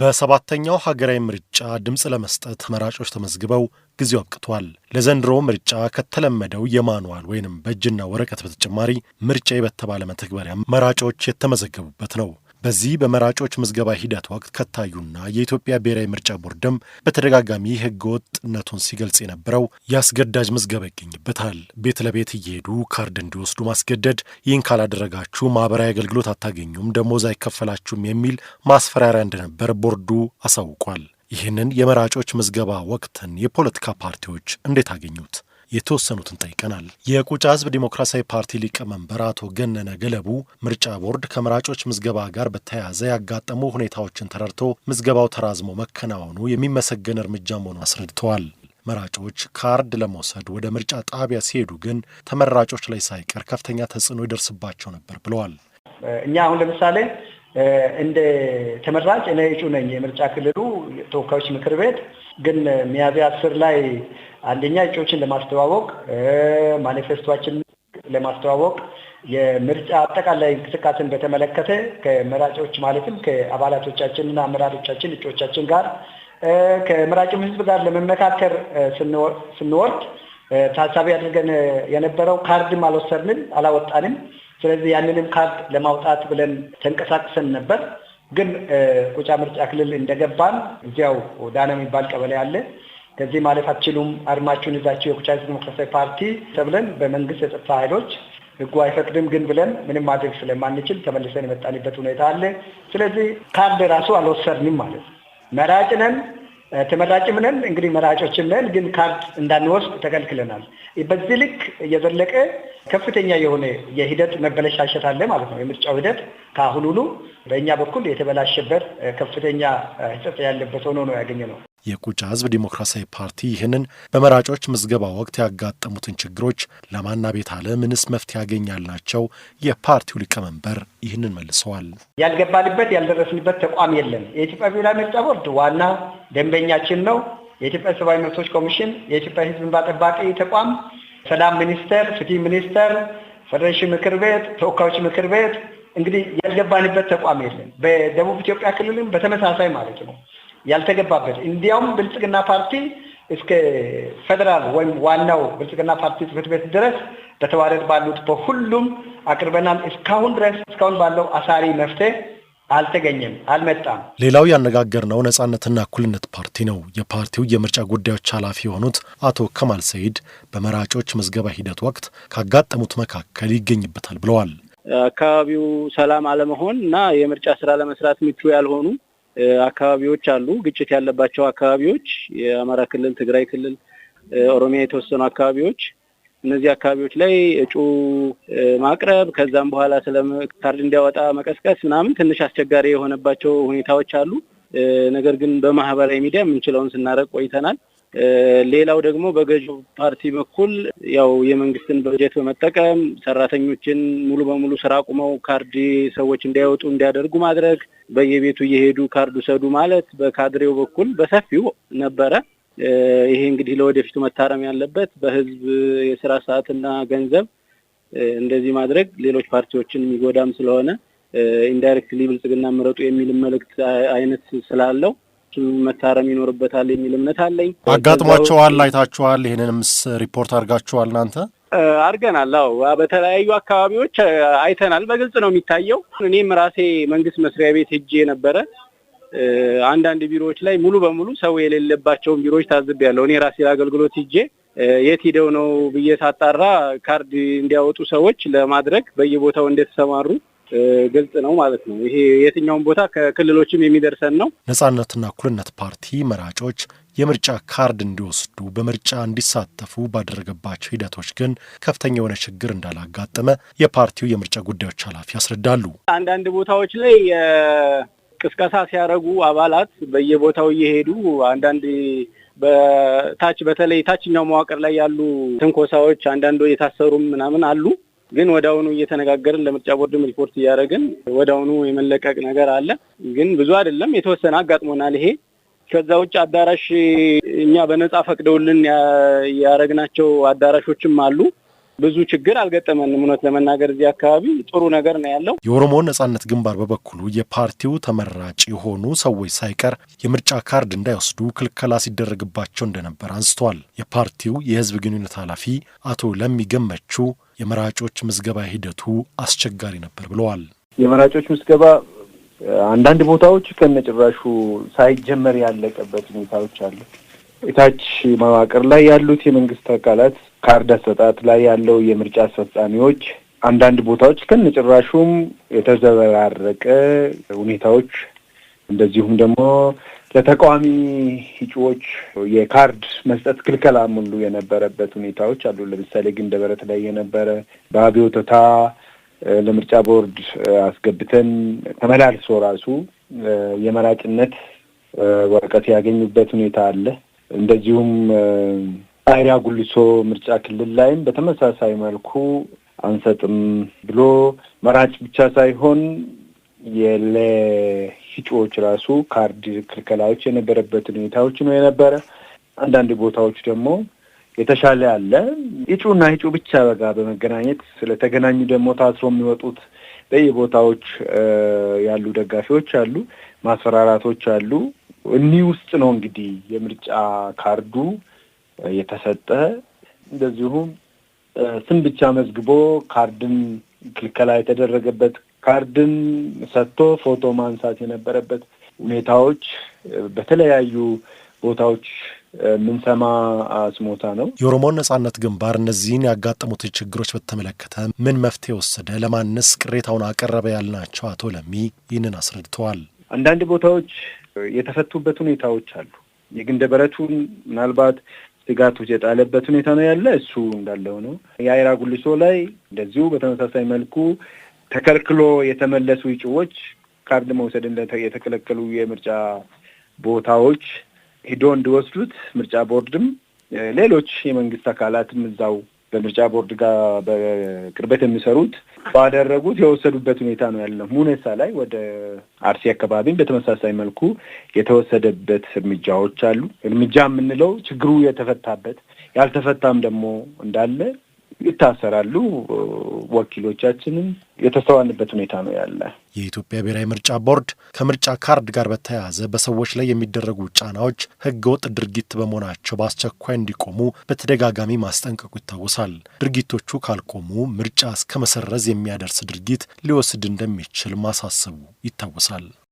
በሰባተኛው ሀገራዊ ምርጫ ድምጽ ለመስጠት መራጮች ተመዝግበው ጊዜው አብቅቷል። ለዘንድሮ ምርጫ ከተለመደው የማኑዋል ወይንም በእጅና ወረቀት በተጨማሪ ምርጫ በተባለ መተግበሪያ መራጮች የተመዘገቡበት ነው። በዚህ በመራጮች ምዝገባ ሂደት ወቅት ከታዩና የኢትዮጵያ ብሔራዊ ምርጫ ቦርድም በተደጋጋሚ ህገወጥነቱን ሲገልጽ የነበረው የአስገዳጅ ምዝገባ ይገኝበታል። ቤት ለቤት እየሄዱ ካርድ እንዲወስዱ ማስገደድ፣ ይህን ካላደረጋችሁ ማህበራዊ አገልግሎት አታገኙም፣ ደሞዝ አይከፈላችሁም የሚል ማስፈራሪያ እንደነበር ቦርዱ አሳውቋል። ይህንን የመራጮች ምዝገባ ወቅትን የፖለቲካ ፓርቲዎች እንዴት አገኙት? የተወሰኑትን ጠይቀናል። የቁጫ ህዝብ ዲሞክራሲያዊ ፓርቲ ሊቀመንበር አቶ ገነነ ገለቡ ምርጫ ቦርድ ከመራጮች ምዝገባ ጋር በተያያዘ ያጋጠሙ ሁኔታዎችን ተረድቶ ምዝገባው ተራዝሞ መከናወኑ የሚመሰገን እርምጃ መሆኑን አስረድተዋል። መራጮች ካርድ ለመውሰድ ወደ ምርጫ ጣቢያ ሲሄዱ ግን ተመራጮች ላይ ሳይቀር ከፍተኛ ተጽዕኖ ይደርስባቸው ነበር ብለዋል። እኛ አሁን ለምሳሌ እንደ ተመራጭ እኔ እጩ ነኝ የምርጫ ክልሉ ተወካዮች ምክር ቤት። ግን ሚያዝያ 10 ላይ አንደኛ እጩዎችን ለማስተዋወቅ ማኒፌስቶችን ለማስተዋወቅ የምርጫ አጠቃላይ እንቅስቃሴን በተመለከተ ከመራጮች ማለትም ከአባላቶቻችንና አመራሮቻችን እጩዎቻችን ጋር ከመራጭም ህዝብ ጋር ለመመካከር ስንወርድ ታሳቢ አድርገን የነበረው ካርድም አልወሰድንም አላወጣንም። ስለዚህ ያንንም ካርድ ለማውጣት ብለን ተንቀሳቅሰን ነበር። ግን ቁጫ ምርጫ ክልል እንደገባን እዚያው ዳና የሚባል ቀበሌ አለ። ከዚህ ማለፍ አትችሉም፣ አርማችሁን ይዛችሁ የቁጫ ህዝብ ዲሞክራሲያዊ ፓርቲ ተብለን በመንግስት የጸጥታ ኃይሎች ህጉ አይፈቅድም ግን ብለን ምንም ማድረግ ስለማንችል ተመልሰን የመጣንበት ሁኔታ አለ። ስለዚህ ካርድ ራሱ አልወሰድንም ማለት ነው። መራጭ ነን፣ ተመራጭም ነን፣ እንግዲህ መራጮችም ነን፣ ግን ካርድ እንዳንወስድ ተከልክለናል። በዚህ ልክ እየዘለቀ ከፍተኛ የሆነ የሂደት መበላሸት አለ ማለት ነው። የምርጫው ሂደት ከአሁኑኑ በእኛ በኩል የተበላሸበት ከፍተኛ ህጸጽ ያለበት ሆኖ ነው ያገኘነው። የቁጫ ህዝብ ዲሞክራሲያዊ ፓርቲ ይህንን በመራጮች ምዝገባ ወቅት ያጋጠሙትን ችግሮች ለማና ቤት አለ ምንስ መፍትሄ ያገኛልናቸው የፓርቲው ሊቀመንበር ይህንን መልሰዋል። ያልገባንበት ያልደረስንበት ተቋም የለም። የኢትዮጵያ ብሔራዊ ምርጫ ቦርድ ዋና ደንበኛችን ነው። የኢትዮጵያ ሰብአዊ መብቶች ኮሚሽን፣ የኢትዮጵያ ህዝብ እንባ ጠባቂ ተቋም፣ ሰላም ሚኒስቴር፣ ፍትህ ሚኒስቴር፣ ፌዴሬሽን ምክር ቤት፣ ተወካዮች ምክር ቤት እንግዲህ ያልገባንበት ተቋም የለም። በደቡብ ኢትዮጵያ ክልልም በተመሳሳይ ማለት ነው ያልተገባበት። እንዲያውም ብልጽግና ፓርቲ እስከ ፌደራል ወይም ዋናው ብልጽግና ፓርቲ ጽሕፈት ቤት ድረስ በተዋረድ ባሉት በሁሉም አቅርበናል። እስካሁን ባለው አሳሪ መፍትሄ አልተገኘም፣ አልመጣም። ሌላው ያነጋገርነው ነጻነትና እኩልነት ፓርቲ ነው። የፓርቲው የምርጫ ጉዳዮች ኃላፊ የሆኑት አቶ ከማል ሰይድ በመራጮች ምዝገባ ሂደት ወቅት ካጋጠሙት መካከል ይገኝበታል ብለዋል። አካባቢው ሰላም አለመሆን እና የምርጫ ስራ ለመስራት ምቹ ያልሆኑ አካባቢዎች አሉ። ግጭት ያለባቸው አካባቢዎች የአማራ ክልል፣ ትግራይ ክልል፣ ኦሮሚያ የተወሰኑ አካባቢዎች። እነዚህ አካባቢዎች ላይ እጩ ማቅረብ ከዛም በኋላ ስለ ካርድ እንዲያወጣ መቀስቀስ ምናምን ትንሽ አስቸጋሪ የሆነባቸው ሁኔታዎች አሉ። ነገር ግን በማህበራዊ ሚዲያ የምንችለውን ስናረቅ ቆይተናል። ሌላው ደግሞ በገዢው ፓርቲ በኩል ያው የመንግስትን በጀት በመጠቀም ሰራተኞችን ሙሉ በሙሉ ስራ አቁመው ካርድ ሰዎች እንዲያወጡ እንዲያደርጉ ማድረግ፣ በየቤቱ እየሄዱ ካርድ ውሰዱ ማለት በካድሬው በኩል በሰፊው ነበረ። ይሄ እንግዲህ ለወደፊቱ መታረም ያለበት በህዝብ የስራ ሰዓትና ገንዘብ እንደዚህ ማድረግ ሌሎች ፓርቲዎችን የሚጎዳም ስለሆነ ኢንዳይሬክትሊ ብልጽግና መረጡ የሚል መልእክት አይነት ስላለው መታረም ይኖርበታል የሚል እምነት አለኝ። አጋጥሟቸዋል፣ አይታችኋል? ይሄንንም ሪፖርት አድርጋችኋል? እናንተ አድርገናል። አዎ በተለያዩ አካባቢዎች አይተናል። በግልጽ ነው የሚታየው። እኔም ራሴ መንግስት መስሪያ ቤት ሄጄ ነበረ። አንዳንድ ቢሮዎች ላይ ሙሉ በሙሉ ሰው የሌለባቸውን ቢሮዎች ታዝቤያለሁ። እኔ ራሴ አገልግሎት ሄጄ የት ሄደው ነው ብዬ ሳጣራ ካርድ እንዲያወጡ ሰዎች ለማድረግ በየቦታው እንደተሰማሩ ግልጽ ነው ማለት ነው። ይሄ የትኛውን ቦታ ከክልሎችም የሚደርሰን ነው። ነጻነትና እኩልነት ፓርቲ መራጮች የምርጫ ካርድ እንዲወስዱ በምርጫ እንዲሳተፉ ባደረገባቸው ሂደቶች ግን ከፍተኛ የሆነ ችግር እንዳላጋጠመ የፓርቲው የምርጫ ጉዳዮች ኃላፊ ያስረዳሉ። አንዳንድ ቦታዎች ላይ ቅስቀሳ ሲያደርጉ አባላት በየቦታው እየሄዱ አንዳንድ በታች በተለይ ታችኛው መዋቅር ላይ ያሉ ትንኮሳዎች አንዳንዱ የታሰሩም ምናምን አሉ። ግን ወዳውኑ እየተነጋገርን ለምርጫ ቦርድም ሪፖርት እያደረግን ወዳውኑ የመለቀቅ ነገር አለ። ግን ብዙ አይደለም፣ የተወሰነ አጋጥሞናል ይሄ። ከዛ ውጭ አዳራሽ እኛ በነጻ ፈቅደውልን ያረግናቸው አዳራሾችም አሉ። ብዙ ችግር አልገጠመንም። እውነት ለመናገር እዚህ አካባቢ ጥሩ ነገር ነው ያለው። የኦሮሞ ነጻነት ግንባር በበኩሉ የፓርቲው ተመራጭ የሆኑ ሰዎች ሳይቀር የምርጫ ካርድ እንዳይወስዱ ክልከላ ሲደረግባቸው እንደነበር አንስቷል። የፓርቲው የህዝብ ግንኙነት ኃላፊ አቶ ለሚ ገመቹ የመራጮች ምዝገባ ሂደቱ አስቸጋሪ ነበር ብለዋል። የመራጮች ምዝገባ አንዳንድ ቦታዎች ከነጭራሹ ሳይጀመር ያለቀበት ሁኔታዎች አሉ። እታች መዋቅር ላይ ያሉት የመንግስት አካላት ካርድ አሰጣጥ ላይ ያለው የምርጫ አስፈጻሚዎች አንዳንድ ቦታዎች ከነጭራሹም የተዘበራረቀ ሁኔታዎች፣ እንደዚሁም ደግሞ ለተቃዋሚ እጩዎች የካርድ መስጠት ክልከላ ሙሉ የነበረበት ሁኔታዎች አሉ። ለምሳሌ ግንደበረት ላይ የነበረ በአብዮተታ ለምርጫ ቦርድ አስገብተን ተመላልሶ ራሱ የመራጭነት ወረቀት ያገኙበት ሁኔታ አለ። እንደዚሁም አይራ ጉልሶ ምርጫ ክልል ላይም በተመሳሳይ መልኩ አንሰጥም ብሎ መራጭ ብቻ ሳይሆን የለሂጮች ራሱ ካርድ ክልከላዎች የነበረበት ሁኔታዎች ነው የነበረ። አንዳንድ ቦታዎች ደግሞ የተሻለ አለ። እጩና እጩ ብቻ በጋ በመገናኘት ስለተገናኙ ደግሞ ታስሮ የሚወጡት በየቦታዎች ያሉ ደጋፊዎች አሉ፣ ማስፈራራቶች አሉ። እኒህ ውስጥ ነው እንግዲህ የምርጫ ካርዱ የተሰጠ። እንደዚሁም ስም ብቻ መዝግቦ ካርድን ክልከላ የተደረገበት፣ ካርድን ሰጥቶ ፎቶ ማንሳት የነበረበት ሁኔታዎች በተለያዩ ቦታዎች ምንሰማ ስሞታ ነው። የኦሮሞ ነጻነት ግንባር እነዚህን ያጋጠሙት ችግሮች በተመለከተ ምን መፍትሄ ወሰደ፣ ለማንስ ቅሬታውን አቀረበ ያልናቸው አቶ ለሚ ይህንን አስረድተዋል። አንዳንድ ቦታዎች የተፈቱበት ሁኔታዎች አሉ። የግንደበረቱን ምናልባት ስጋቶች የጣለበት ሁኔታ ነው ያለ፣ እሱ እንዳለው ነው። የአይራ ጉልሶ ላይ እንደዚሁ በተመሳሳይ መልኩ ተከልክሎ የተመለሱ እጩዎች ካርድ መውሰድ የተከለከሉ የምርጫ ቦታዎች ሂዶ እንዲወስዱት ምርጫ ቦርድም ሌሎች የመንግስት አካላትም እዛው በምርጫ ቦርድ ጋር በቅርበት የሚሰሩት ባደረጉት የወሰዱበት ሁኔታ ነው ያለው። ሙኔሳ ላይ ወደ አርሲ አካባቢም በተመሳሳይ መልኩ የተወሰደበት እርምጃዎች አሉ። እርምጃ የምንለው ችግሩ የተፈታበት፣ ያልተፈታም ደግሞ እንዳለ ይታሰራሉ። ወኪሎቻችንም የተስተዋልንበት ሁኔታ ነው ያለ። የኢትዮጵያ ብሔራዊ ምርጫ ቦርድ ከምርጫ ካርድ ጋር በተያያዘ በሰዎች ላይ የሚደረጉ ጫናዎች ህገወጥ ድርጊት በመሆናቸው በአስቸኳይ እንዲቆሙ በተደጋጋሚ ማስጠንቀቁ ይታወሳል። ድርጊቶቹ ካልቆሙ ምርጫ እስከ መሰረዝ የሚያደርስ ድርጊት ሊወስድ እንደሚችል ማሳሰቡ ይታወሳል።